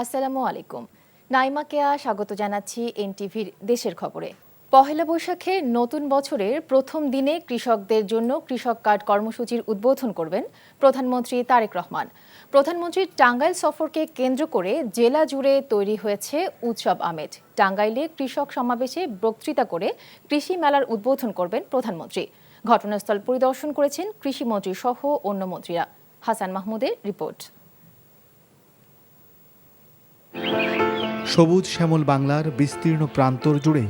আসসালামু আলাইকুম। নাইমা কেয়া স্বাগত জানাচ্ছি এনটিভির দেশের খবরে। পহেলা বৈশাখে নতুন বছরের প্রথম দিনে কৃষকদের জন্য কৃষক কার্ড কর্মসূচির উদ্বোধন করবেন প্রধানমন্ত্রী তারেক রহমান। প্রধানমন্ত্রীর টাঙ্গাইল সফরকে কেন্দ্র করে জেলা জুড়ে তৈরি হয়েছে উৎসব আমেজ। টাঙ্গাইলে কৃষক সমাবেশে বক্তৃতা করে কৃষি মেলার উদ্বোধন করবেন প্রধানমন্ত্রী। ঘটনাস্থল পরিদর্শন করেছেন কৃষিমন্ত্রী সহ অন্য মন্ত্রীরা। হাসান মাহমুদের রিপোর্ট। সবুজ শ্যামল বাংলার বিস্তীর্ণ প্রান্তর জুড়ে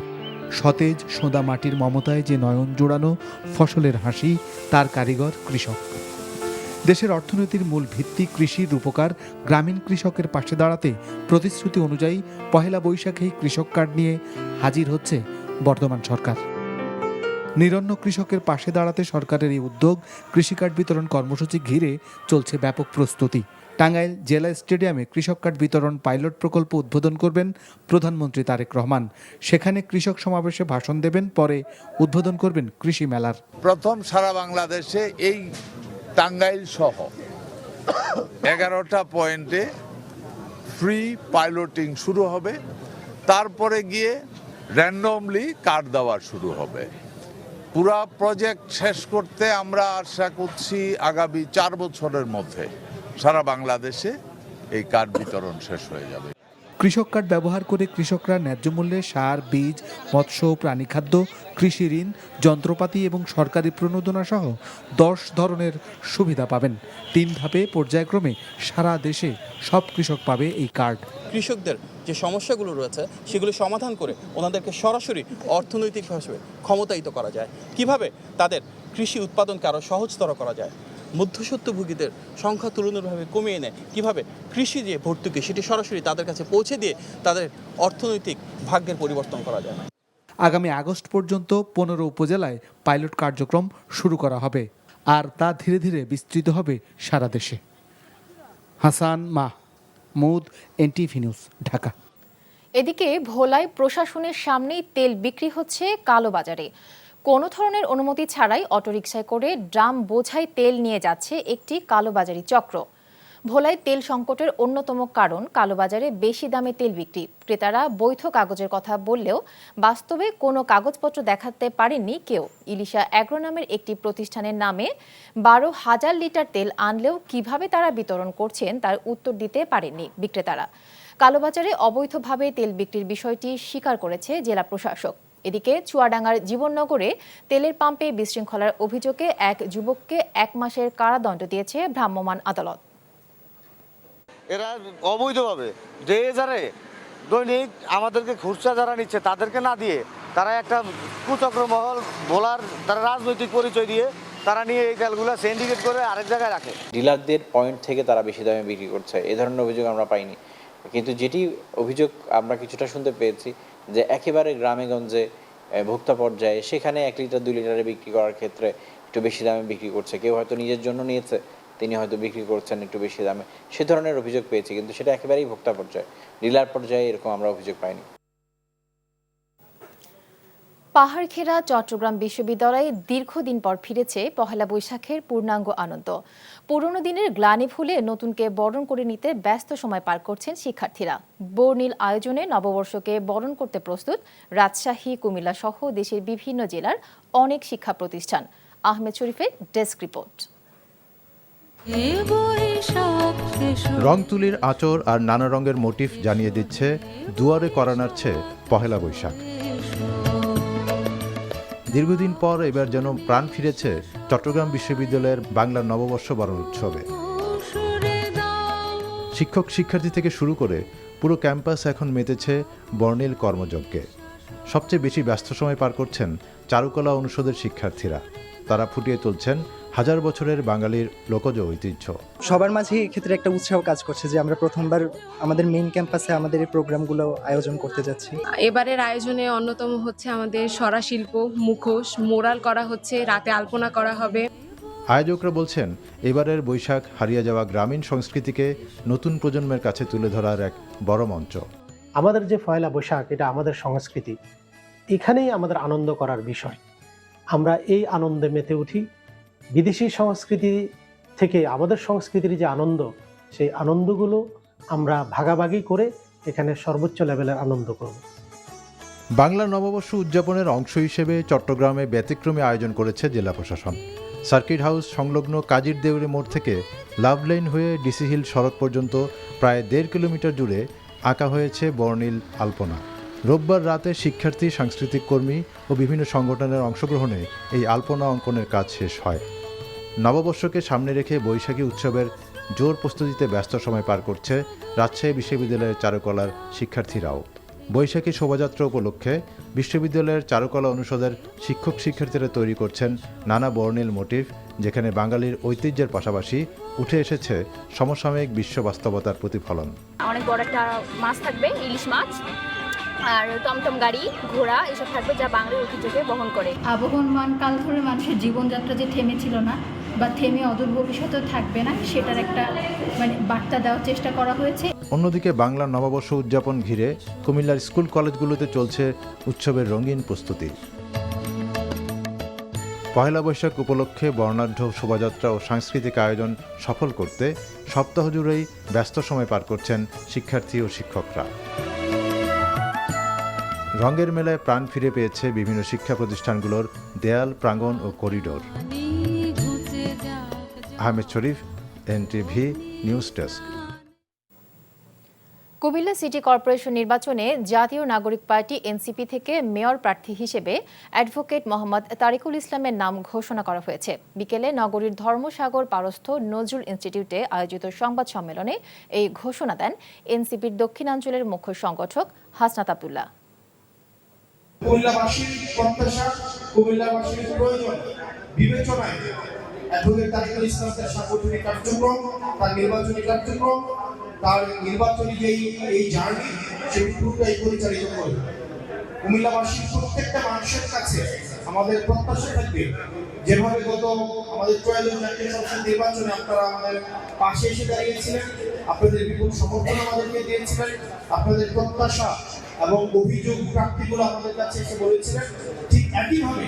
সতেজ সোঁদা মাটির মমতায় যে নয়ন জোড়ানো ফসলের হাসি, তার কারিগর কৃষক। দেশের অর্থনীতির মূল ভিত্তি কৃষির রূপকার গ্রামীণ কৃষকের পাশে দাঁড়াতে প্রতিশ্রুতি অনুযায়ী পহেলা বৈশাখেই কৃষক কার্ড নিয়ে হাজির হচ্ছে বর্তমান সরকার। নিরন্ন কৃষকের পাশে দাঁড়াতে সরকারের এই উদ্যোগ, কৃষি কার্ড বিতরণ কর্মসূচি ঘিরে চলছে ব্যাপক প্রস্তুতি। টাঙ্গাইল জেলা স্টেডিয়ামে কৃষক কার্ড বিতরণ পাইলট প্রকল্প উদ্বোধন করবেন প্রধানমন্ত্রী তারেক রহমান। সেখানে কৃষক সমাবেশে ভাষণ দেবেন, পরে উদ্বোধন করবেন কৃষি মেলার। প্রথম সারা বাংলাদেশে এই টাঙ্গাইল সহ 11টা পয়েন্টে ফ্রি পাইলটিং শুরু হবে, তারপরে গিয়ে র্যান্ডমলি কার্ড দেওয়া শুরু হবে। পুরা প্রজেক্ট শেষ করতে আমরা আশা করছি আগামী 4 বছরের মধ্যে সারা বাংলাদেশে এই কার্ড বিতরণ শেষ হয়ে যাবে। কৃষক কার্ড ব্যবহার করে কৃষকরা ন্যায্য মূল্যে সার, বীজ, মৎস্য, প্রাণীখাদ্য, কৃষি ঋণ, যন্ত্রপাতি এবং সরকারি প্রণোদনা সহ 10 ধরনের সুবিধা পাবেন। 3 ধাপে পর্যায়ক্রমে সারা দেশে সব কৃষক পাবে এই কার্ড। কৃষকদের যে সমস্যাগুলো রয়েছে সেগুলো সমাধান করে ওনাদেরকে সরাসরি অর্থনৈতিকভাবে ক্ষমতায়িত করা যায়, কিভাবে তাদের কৃষি উৎপাদনকে আরও সহজতর করা যায়, মধ্যস্বত্বভোগীদের সংখ্যা তুলনামূলকভাবে কমিয়ে এনে কীভাবে কৃষি যে ভর্তুকি সেটি সরাসরি তাদের কাছে পৌঁছে দিয়ে তাদের অর্থনৈতিক ভাগ্যের পরিবর্তন করা যায়। আগামী আগস্ট পর্যন্ত 15 উপজেলায় পাইলট কার্যক্রম শুরু করা হবে, আর তা ধীরে ধীরে বিস্তৃত হবে সারা দেশে। Hasan Mahmud, NTV news, Dhaka. এদিকে ভোলায় প্রশাসনের সামনেই তেল বিক্রি হচ্ছে কালোবাজারে। কোনো ধরনের অনুমতি ছাড়াই অটোরিকশায় করে ড্রাম বোঝাই তেল নিয়ে যাচ্ছে একটি কালোবাজারি চক্র। ভোলায় তেল সংকটের অন্যতম কারণ কালোবাজারে বেশি দামে তেল বিক্রি। ক্রেতারা বৈধ কাগজের কথা বললেও বাস্তবে কোনো কাগজপত্র দেখাতে পারেননি কেউ। ইলিশা অ্যাগ্রো নামের একটি প্রতিষ্ঠানের নামে 12,000 লিটার তেল আনলেও কিভাবে তারা বিতরণ করছেন তার উত্তর দিতে পারেননি বিক্রেতারা। কালোবাজারে অবৈধভাবে তেল বিক্রির বিষয়টি স্বীকার করেছে জেলা প্রশাসক। এদিকে চুয়াডাঙ্গার জীবননগরে তেলের পাম্পে বিশৃঙ্খলার অভিযোগে এক যুবককে 1 মাসের কারাদণ্ড দিয়েছে ভ্রাম্যমাণ আদালত। এরা অবৈধভাবে যে যারা দৈনিক আমাদেরকে খুচরা যারা নিচ্ছে তাদেরকে না দিয়ে তারা একটা কুচক্র মহল ভোলার তারা রাজনৈতিক পরিচয় দিয়ে তারা নিয়ে এই তেলগুলো সিন্ডিকেট করে আরেক জায়গায় রাখে। ডিলারদের পয়েন্ট থেকে তারা বেশি দামে বিক্রি করছে, এ ধরনের অভিযোগ আমরা পাইনি। কিন্তু যেটি অভিযোগ আমরা কিছুটা শুনতে পেয়েছি যে একেবারে গ্রামে গঞ্জে ভোক্তা পর্যায়ে সেখানে 1 লিটার 2 লিটারে বিক্রি করার ক্ষেত্রে একটু বেশি দামে বিক্রি করছে। কেউ হয়তো নিজের জন্য নিয়েছে, তিনি হয়তো বিক্রি করছেন একটু বেশি দামে, সে ধরনের অভিযোগ পেয়েছি। কিন্তু সেটা একেবারেই ভোক্তা পর্যায়ে, ডিলার পর্যায়ে এরকম আমরা অভিযোগ পাইনি। পাহাড়ঘেরা চট্টগ্রাম বিশ্ববিদ্যালয়ে দীর্ঘদিন পর ফিরেছে পহেলা বৈশাখের পূর্ণাঙ্গ আনন্দ। পুরনো দিনের গ্লানি ভুলে নতুনকে বরণ করে নিতে ব্যস্ত সময় পার করছেন শিক্ষার্থীরা। বর্ণিল আয়োজনে নববর্ষকে বরণ করতে প্রস্তুত রাজশাহী, কুমিল্লা সহ দেশের বিভিন্ন জেলার অনেক শিক্ষা প্রতিষ্ঠান। আহমেদ শরীফের ডেস্ক রিপোর্ট। রং তুলির আঁচড় আর নানা রঙের মোটিফ জানিয়ে দিচ্ছে দুয়ারে করা নাড়ছে পহেলা বৈশাখ। দীর্ঘদিন পর এবার যেন প্রাণ ফিরেছে চট্টগ্রাম বিশ্ববিদ্যালয়ের বাংলা নববর্ষ বরণ উৎসবে। শিক্ষক শিক্ষার্থী থেকে শুরু করে পুরো ক্যাম্পাস এখন মেতেছে বর্ণিল কর্মযজ্ঞে। সবচেয়ে বেশি ব্যস্ত সময় পার করছেন চারুকলা অনুষদের শিক্ষার্থীরা। তারা ফুটিয়ে তুলছেন 1000 বছরের বাঙালির লোকজ ঐতিহ্য। সবার মাঝে এক্ষেত্রে একটা উৎসাহ কাজ করছে যে আমরা প্রথমবার আমাদের মেইন ক্যাম্পাসে আমাদের এই প্রোগ্রামগুলো আয়োজন করতে যাচ্ছি। এবারের আয়োজনে অন্যতম হচ্ছে আমাদের সরা শিল্প, মুখোশ, মোরাল করা হচ্ছে, রাতে আলপনা করা হবে। আয়োজকরা বলছেন এবারের বৈশাখ হারিয়ে যাওয়া গ্রামীণ সংস্কৃতিকে নতুন প্রজন্মের কাছে তুলে ধরার এক বড় মঞ্চ। আমাদের যে পয়লা বৈশাখ, এটা আমাদের সংস্কৃতি, এখানেই আমাদের আনন্দ করার বিষয়। আমরা এই আনন্দে মেতে উঠি। বিদেশি সংস্কৃতি থেকে আমাদের সংস্কৃতির যে আনন্দ, সেই আনন্দগুলো আমরা ভাগাভাগি করে এখানে সর্বোচ্চ লেভেলের আনন্দ করব। বাংলা নববর্ষ উদযাপনের অংশ হিসেবে চট্টগ্রামে ব্যতিক্রমী আয়োজন করেছে জেলা প্রশাসন। সার্কিট হাউস সংলগ্ন কাজীর দেউরি মোড় থেকে লাভ লেন হয়ে ডিসি হিল সড়ক পর্যন্ত প্রায় 1.5 কিলোমিটার জুড়ে আঁকা হয়েছে বর্ণিল আলপনা। রোববার রাতে শিক্ষার্থী, সাংস্কৃতিক কর্মী ও বিভিন্ন সংগঠনের অংশগ্রহণে এই আলপনা অঙ্কনের কাজ শেষ হয়। নববর্ষকে সামনে রেখে বৈশাখী উৎসবের জোর প্রস্তুতিতে ব্যস্ত সময় পার করছে রাজশাহী বিশ্ববিদ্যালয়ের চারুকলার শিক্ষার্থীরাও। বৈশাখী শোভাযাত্রা উপলক্ষে বিশ্ববিদ্যালয়ের চারুকলা অনুষদের শিক্ষক শিক্ষার্থীরা তৈরি করছেন নানা বর্ণিল মোটিভ, যেখানে বাঙালির ঐতিহ্যের পাশাপাশি উঠে এসেছে সমসাময়িক বিশ্ব বাস্তবতার প্রতিফলন। অনেক বড় একটা মাছ থাকবে, ইলিশ মাছ, আর টমটম গাড়ি, ঘোড়া এসব থাকবে যা বাঙালির ঐতিহ্যকে বহন করে। আবহমান কাল ধরে মানুষের জীবনযাত্রা যে থেমেছিল না বা থেমে অদূর ভবিষ্যতেও থাকবে না, সেটার একটা বার্তা দেওয়ার চেষ্টা করা হয়েছে। অন্যদিকে বাংলা নববর্ষ উদযাপন ঘিরে কুমিল্লার স্কুল কলেজগুলোতে চলছে উৎসবের রঙিন প্রস্তুতি। পয়লা বৈশাখ উপলক্ষে বর্ণাঢ্য শোভাযাত্রা ও সাংস্কৃতিক আয়োজন সফল করতে সপ্তাহ জুড়েই ব্যস্ত সময় পার করছেন শিক্ষার্থী ও শিক্ষকরা। রঙের মেলায় প্রাণ ফিরে পেয়েছে বিভিন্ন শিক্ষা প্রতিষ্ঠানগুলোর দেয়াল, প্রাঙ্গণ ও করিডোর। Ahmed Sharif, NTV news desk. Comilla city corporation নির্বাচনে জাতীয় নাগরিক পার্টি এনসিপি থেকে মেয়র প্রার্থী হিসেবে অ্যাডভোকেট মোহাম্মদ তারিকুল ইসলামের নাম ঘোষণা করা হয়েছে। বিকেলে নগরীর ধর্মসাগর পারস্থ নজরুল ইনস্টিটিউটে আয়োজিত সংবাদ সম্মেলনে এই ঘোষণা দেন এনসিপির দক্ষিণাঞ্চলের মুখ্য সংগঠক হাসনাত আব্দুল্লাহ। কুমিল্লাবাসীর প্রত্যাশা, কুমিল্লাবাসীর প্রয়োজন বিবেচনায় অ্যাডভোকেট তারিকুল ইসলামের সাংগঠনিক কার্যক্রম, তার নির্বাচনী কার্যক্রম, তার নির্বাচনী এই জার্নি সেটি পুরোটাই পরিচালিত করবে। কুমিল্লাবাসীর প্রত্যেকটা মানুষের কাছে আমাদের প্রত্যাশা থাকবে, যেভাবে গত আমাদের ৪ জাতীয় সংসদ নির্বাচনে আপনারা আমাদের পাশে এসে দাঁড়িয়েছিলেন, আপনাদের বিপুল সমর্থন আমাদেরকে দিয়েছিলেন, আপনাদের প্রত্যাশা এবং অভিযোগ প্রার্থীগুলো আমাদের কাছে এসে বলেছিলেন, ঠিক একইভাবে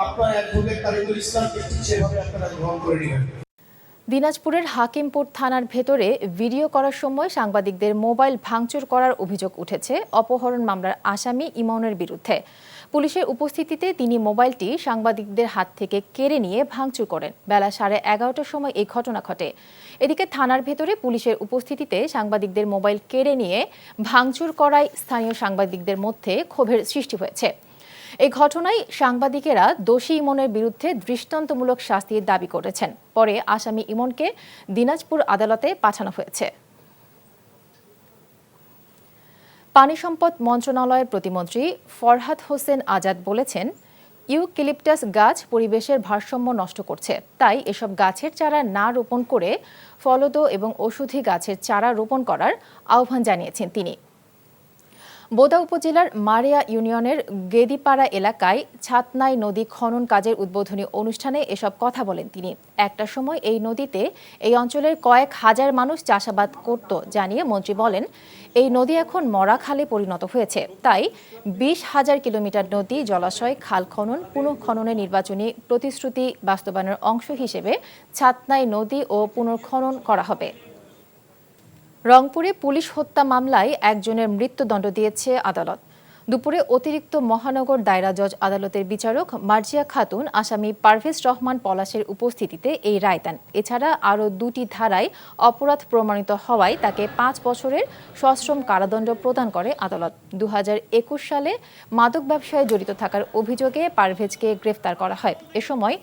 আপনারা অ্যাডভোকেট তারিকুল ইসলামকে ঠিক সেভাবে আপনারা গ্রহণ করে নেবেন। দিনাজপুরের হাকিমপুর থানার ভেতরে ভিডিও করার সময় সাংবাদিকদের মোবাইল ভাঙচুর করার অভিযোগ উঠেছে অপহরণ মামলার আসামি ইমনের বিরুদ্ধে। পুলিশের উপস্থিতিতে তিনি মোবাইলটি সাংবাদিকদের হাত থেকে কেড়ে নিয়ে ভাঙচুর করেন। বেলা 11:30টার সময় এই ঘটনা ঘটে। এদিকে থানার ভেতরে পুলিশের উপস্থিতিতে সাংবাদিকদের মোবাইল কেড়ে নিয়ে ভাঙচুর করায় স্থানীয় সাংবাদিকদের মধ্যে ক্ষোভের সৃষ্টি হয়েছে। এই ঘটনায় সাংবাদিকেরা দোষী ইমনের বিরুদ্ধে দৃষ্টান্তমূলক শাস্তির দাবি করেছেন। পরে আসামি ইমনকে দিনাজপুর আদালতে পাঠানো হয়েছে। পানি সম্পদ মন্ত্রণালয়ের প্রতিমন্ত্রী ফরহাদ হোসেন আজাদ বলেছেন, ইউক্যালিপটাস গাছ পরিবেশের ভারসাম্য নষ্ট করছে, তাই এসব গাছের চারা না রোপণ করে ফলদ এবং ওষুধি গাছের চারা রোপণ করার আহ্বান জানিয়েছেন তিনি। বোদা উপজেলার মারিয়া ইউনিয়নের গেদিপাড়া এলাকায় ছাতনাই নদী খনন কাজের উদ্বোধনী অনুষ্ঠানে এসব কথা বলেন তিনি। একটা সময় এই নদীতে এই অঞ্চলের কয়েক হাজার মানুষ চাষাবাদ করত জানিয়ে মন্ত্রী বলেন, এই নদী এখন মরা খালে পরিণত হয়েছে, তাই 20,000 কিলোমিটার নদী, জলাশয়, খাল খনন, পুনঃখননের নির্বাচনী প্রতিশ্রুতি বাস্তবায়নের অংশ হিসেবে ছাতনাই নদী ও পুনঃখনন করা হবে। রংপুরে পুলিশ হত্যা মামলায় একজনের মৃত্যুদণ্ড দিয়েছে আদালত। দুপুরে অতিরিক্ত মহানগর দায়রা জজ আদালতের বিচারক মার্জিয়া খাতুন আসামি পারভেজ রহমান পলাশের উপস্থিতিতে এই রায় দেন। এছাড়া আরও 2টি ধারায় অপরাধ প্রমাণিত হওয়ায় তাকে 5 বছরের সশ্রম কারাদণ্ড প্রদান করে আদালত। 2021 সালে মাদক ব্যবসায় জড়িত থাকার অভিযোগে পারভেজকে গ্রেফতার করা হয়। এ সময়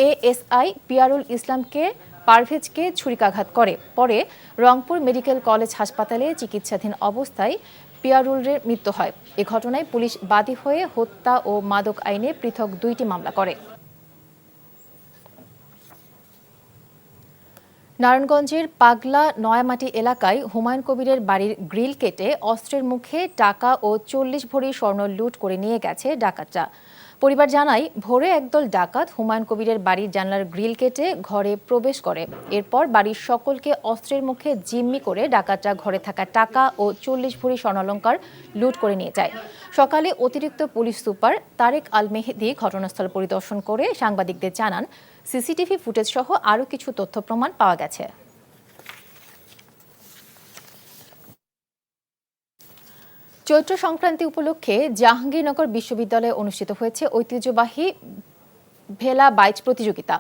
এএসআই পিয়ারুল ইসলামকে পারভেজকে ছুরিকাঘাত করে। পরে রংপুর মেডিকেল কলেজ হাসপাতালে চিকিৎসাধীন অবস্থায় পিয়ারুলের মৃত্যু হয়। এ ঘটনায় পুলিশ বাদী হয়ে হত্যা ও মাদক আইনে পৃথক 2টি মামলা করে। নারায়ণগঞ্জের পাগলা নয়ামাটি এলাকায় হুমায়ুন কবিরের বাড়ির গ্রিল কেটে অস্ত্রের মুখে টাকা ও 40 ভরি স্বর্ণ লুট করে নিয়ে গেছে ডাকাতরা। পরিবার জানায়, ভোরে একদল ডাকাত হুমায়ুন কবিরের বাড়ির জানলার গ্রিল কেটে ঘরে প্রবেশ করে। এরপর বাড়ির সকলকে অস্ত্রের মুখে জিম্মি করে ডাকাতরা ঘরে থাকা টাকা ও 40 ভরি স্বর্ণালংকার লুট করে নিয়ে যায়। সকালে অতিরিক্ত পুলিশ সুপার তারেক আল মেহেদি ঘটনাস্থল পরিদর্শন করে সাংবাদিকদের জানান, সিসিটিভি ফুটেজ সহ আরও কিছু তথ্য প্রমাণ পাওয়া গেছে। চৈত্র সংক্রান্তি উপলক্ষে জাহাঙ্গীরনগর বিশ্ববিদ্যালয়ে অনুষ্ঠিত হয়েছে ঐতিহ্যবাহী ভেলা বাইচ প্রতিযোগিতা।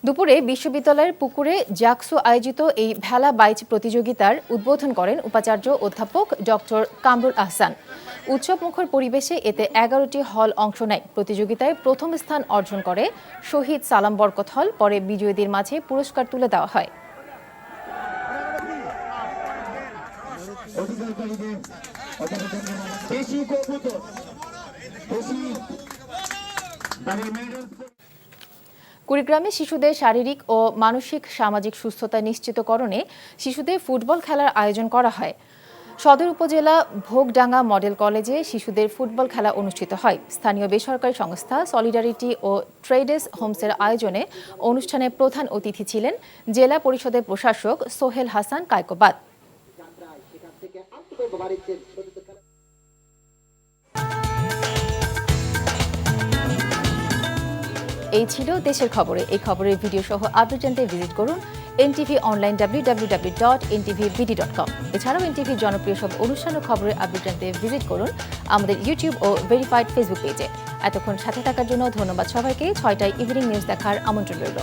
দুপুরে বিশ্ববিদ্যালয়ের পুকুরে জাকসু আয়োজিত এই ভেলা বাইচ প্রতিযোগিতার উদ্বোধন করেন উপাচার্য অধ্যাপক ডক্টর কামরুল আহসান। উৎসবমুখর পরিবেশে এতে 11টি হল অংশ নেয়। প্রতিযোগিতায় প্রথম স্থান অর্জন করে শহীদ সালাম বরকত হল। পরে বিজয়ীদের মাঝে পুরস্কার তুলে দেওয়া হয়। কুড়িগ্রামে শিশুদের শারীরিক ও মানসিক সামাজিক সুস্থতা নিশ্চিতকরণে শিশুদের ফুটবল খেলার আয়োজন করা হয়। সদর উপজেলা ভোগডাঙ্গা মডেল কলেজে শিশুদের ফুটবল খেলা অনুষ্ঠিত হয়। স্থানীয় বেসরকারি সংস্থা সলিডারিটি ও ট্রেডেস হোমসের আয়োজনে অনুষ্ঠানে প্রধান অতিথি ছিলেন জেলা পরিষদের প্রশাসক সোহেল হাসান কায়কোবাদ। এই ছিল দেশের খবরে। এই খবরের ভিডিও সহ আপডেট জানতে ভিজিট করুন NTV অনলাইন www.ntvbd.com। এছাড়াও NTV জনপ্রিয় সব অনুষ্ঠান ও খবরের আপডেট জানতে ভিজিট করুন আমাদের ইউটিউব ও ভেরিফাইড ফেসবুক পেজে। এতক্ষণ সাথে থাকার জন্য ধন্যবাদ সবাইকে। 6টায় ইভিনিং নিউজ দেখার আমন্ত্রণ রইল।